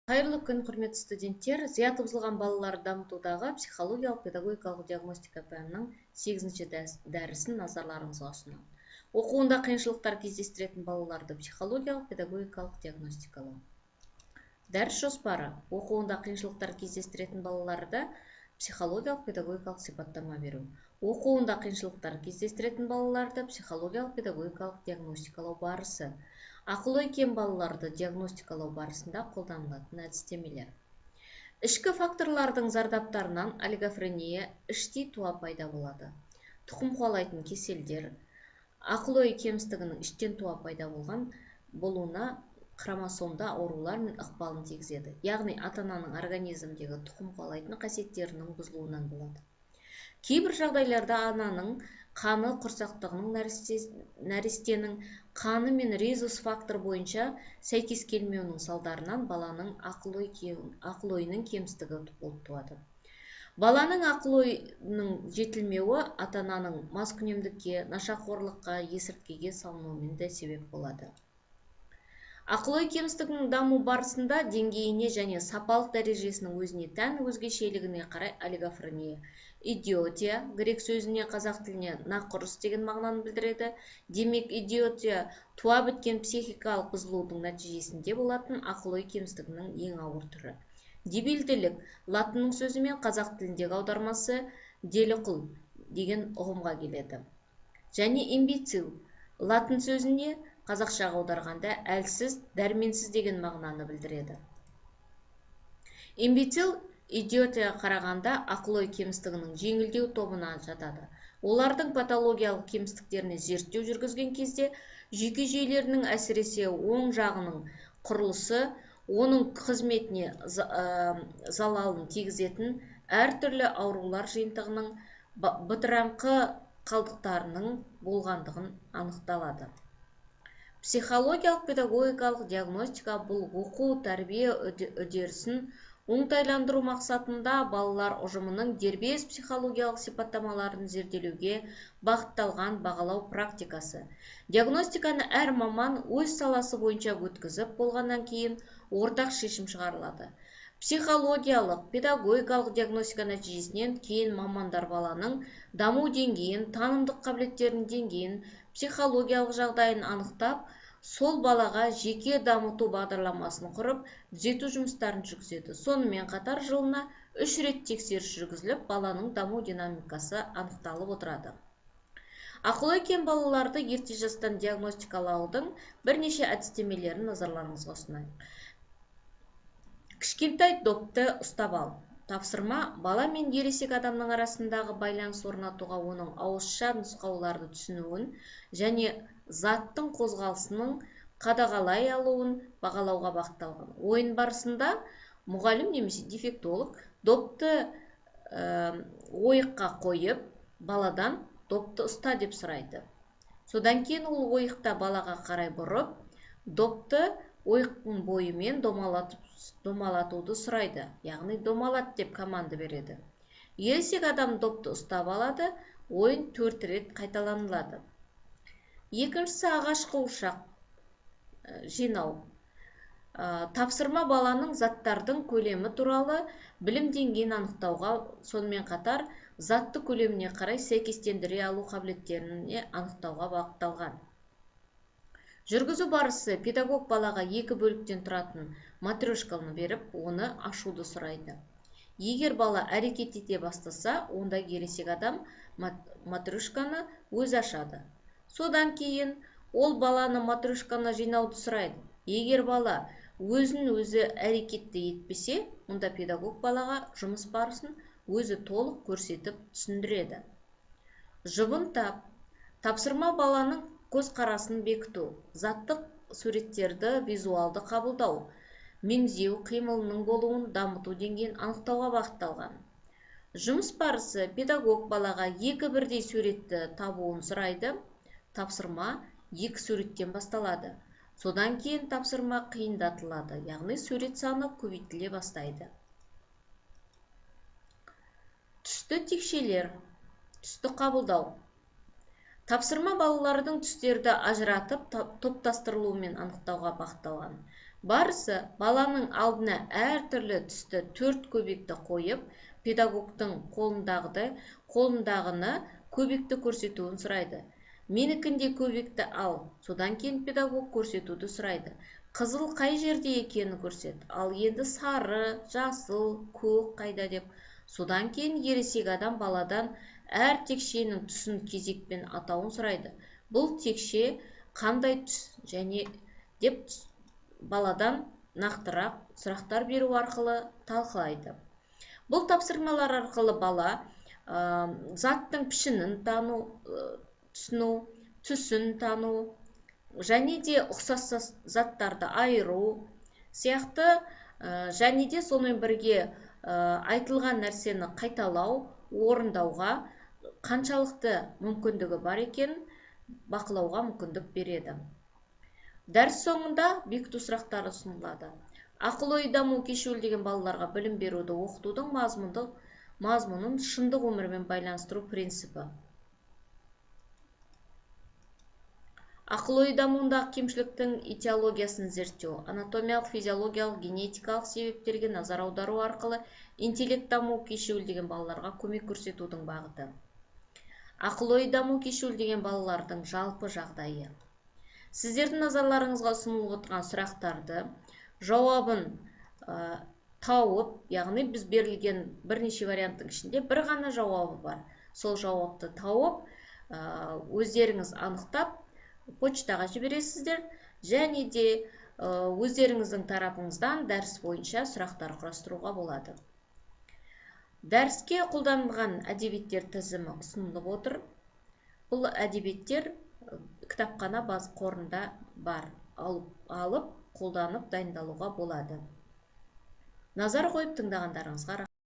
Қайырлы күн, құрметті студенттер. Зияты бұзылған балаларды дамытудағы психологиялық педагогикалық диагностика пәнінің 8-ші дәрісін назарларыңызға ұсынамын. Оқуында қиыншылықтар кездестіретін балаларды психологиялық педагогикалық диагностикалау. Дәріс жоспары: оқуында қиыншылықтар кездестіретін балаларды психологиялық педагогикалық сипаттама беру. Оқуында қиыншылықтар кездестіретін балаларды психологиялық педагогикалық диагностикалау барысы. Ақыл-ой кем балаларды диагностикалау барысында қолданылатын әдістемелер. Ішкі факторлардың зардаптарынан олигофрения, іштей туа пайда болады. Тұқым қуалайтын кеселдер, ақыл-ой кемістігінің іштен туа пайда болуына хромосомда аурулар мен ықпалын тигізеді. Яғни ата-ананың организмдегі тұқым қуалайтын қасиеттерінің бұзылуынан болады. Кейбір жағдайларда ананың қаны құрсақтығының нәрестенің қаны мен резус фактор бойынша сәйкес келмеуінің салдарынан баланың ақыл-ойының кемістігі болып туады. Баланың ақыл-ойының жетілмеуі ата-ананың маскүнемдікке, нашақорлыққа, есірткіге салынуымен де себеп болады. Ақыл-ой кемістігінің даму барысында деңгейіне және сапалық дәрежесінің өзіне тән өзгешелігіне қарай олигофрения, идиотия, грек сөзіне қазақ тіліне нақұрыс деген мағынаны білдіреді. Демек, идиотия туа біткен психикалық бұзылудың нәтижесінде болатын ақыл-ой кемістігінің ең ауыр түрі. Дебилділік латынның сөзімен қазақ тіліндегі аудармасы деліқұл деген ұғымға келеді. Және имбецил латын сөзіне қазақшаға аударғанда әлсіз, дәрменсіз деген мағынаны білдіреді. Имбецил идиотияға қарағанда ақыл-ой кемістігінің жеңілдеу тобына жатады. Олардың патологиялық кемістіктеріне зерттеу жүргізген кезде жүйке жүйелерінің әсіресе оң жағының құрылысы, оның қызметіне залалын тигізетін әртүрлі аурулар жиынтығының бытыраңқы қалдықтарының болғандығын анықталады. Психологиялық педагогикалық диагностика бұл оқу тәрбие үдерісін оңтайландыру мақсатында балалар ұжымының дербес психологиялық сипаттамаларын зерделеуге бағытталған бағалау практикасы. Диагностиканы әр маман өз саласы бойынша өткізіп болғаннан кейін ортақ шешім шығарылады. Психологиялық, педагогикалық диагностика нәтижесінен кейін мамандар баланың даму деңгейін, танымдық қабілеттерінің деңгейін, психологиялық жағдайын анықтап, сол балаға жеке дамыту бағдарламасын құрып, түзету жұмыстарын жүргізеді. Сонымен қатар жылына 3 рет тексеріс жүргізіліп, баланың даму динамикасы анықталып отырады. Ақыл-ой кем балаларды ерте жастан диагностикалаудың бірнеше әдістемелерін назарларыңызға ұсынайық. Кішкентай допты ұстап ал. Тапсырма: бала мен ересек адамның арасындағы байланыс орнатуға оның ауызша нұсқауларды түсінуін және заттың қозғалысының қадағалай алуын бағалауға бағытталған. Ойын барысында мұғалім немесе дефектолог допты ойыққа қойып, баладан допты ұста деп сұрайды. Содан кейін ол ойықта балаға қарай бұрып, допты ойықтың бойымен домалатуды сұрайды, яғни домалат деп команда береді. Ересек адам допты ұстап алады, ойын 4 рет қайталанылады. Екіншісі ағаш қуыршақ жинау. Тапсырма баланың заттардың көлемі туралы білім деңгейін анықтауға, сонымен қатар затты көлеміне қарай сәйкестендіре алу қабілеттеріне анықтауға бағытталған. Жүргізу барысы: педагог балаға 2 бөліктен тұратын матрешканы беріп, оны ашуды сұрайды. Егер бала әрекет ете бастаса, онда ересек адам матрешканы өзі ашады. Содан кейін ол баланы матрешканы жинауды сұрайды. Егер бала өзін-өзі әрекетті етпесе, онда педагог балаға жұмыс барысын өзі толық көрсетіп түсіндіреді. Жұбын тап. Тапсырма баланың көзқарасын бекіту, заттық суреттерді визуалды қабылдау, меңзеу қимылының болуын дамыту деңгейін анықтауға бағытталған. Жұмыс барысы: педагог балаға 2 бірдей суретті табуын сұрайды. Тапсырма 2 суреттен басталады. Содан кейін тапсырма қиындатылады, яғни сурет саны көбейтіле бастайды. Түсті текшелер, түсті қабылдау. Тапсырма балалардың түстерді ажыратып топтастырылуымен анықтауға бағытталған. Барысы баланың алдына әртүрлі түсті 4 көбекті қойып, педагогтың қолындағыны көбекті көрсетуін сұрайды. Менікіндей көбекті ал, содан кейін педагог көрсетуді сұрайды. Қызыл қай жерде екені көрсет, ал енді сары, жасыл, көк қайда деп. Содан кейін ересек адам баладан әр текшенің түсін кезекпен атауын сұрайды. Бұл текше қандай түс және деп баладан нақтырақ сұрақтар беру арқылы талқылайды. Бұл тапсырмалар арқылы бала заттың пішінін тану, түсіну, түсін тану, және де ұқсас заттарды айыру сияқты, және де сонымен бірге айтылған нәрсені қайталау, орындауға қаншалықты мүмкіндігі бар екенін бақылауға мүмкіндік береді. Дәріс соңында бекіту сұрақтары ұсынылады. Ақыл-ой даму кешуілі деген балаларға білім беруді оқытудың мазмұнын шындық өмірмен байланыстыру принципі. Ақыл-ой дамуындағы кемшіліктің этиологиясын зерттеу, анатомиялық, физиологиялық, генетикалық себептерге назар аудару арқылы интеллект даму кешуілі деген балаларға көмек көрсетудің бағыты. Ақыл-ой даму кешуілі деген балалардың жалпы жағдайы. Сіздердің назарларыңызға ұсынылып отырған сұрақтарды жауабын тауып, яғни біз берілген бірнеше варианттың ішінде бір ғана жауабы бар. Сол жауапты тауып, өздеріңіз анықтап, почтаға жібересіздер, және де өздеріңіздің тарапыңыздан дәріс бойынша сұрақтар құрастыруға болады. Дәріске қолданылған әдебиеттер тізімі ұсынылып отыр. Бұл әдебиеттер кітапхана баз қорында бар. Алып, қолданып, дайындалуға болады. Назар қойып тыңдағандарыңызға рахмет.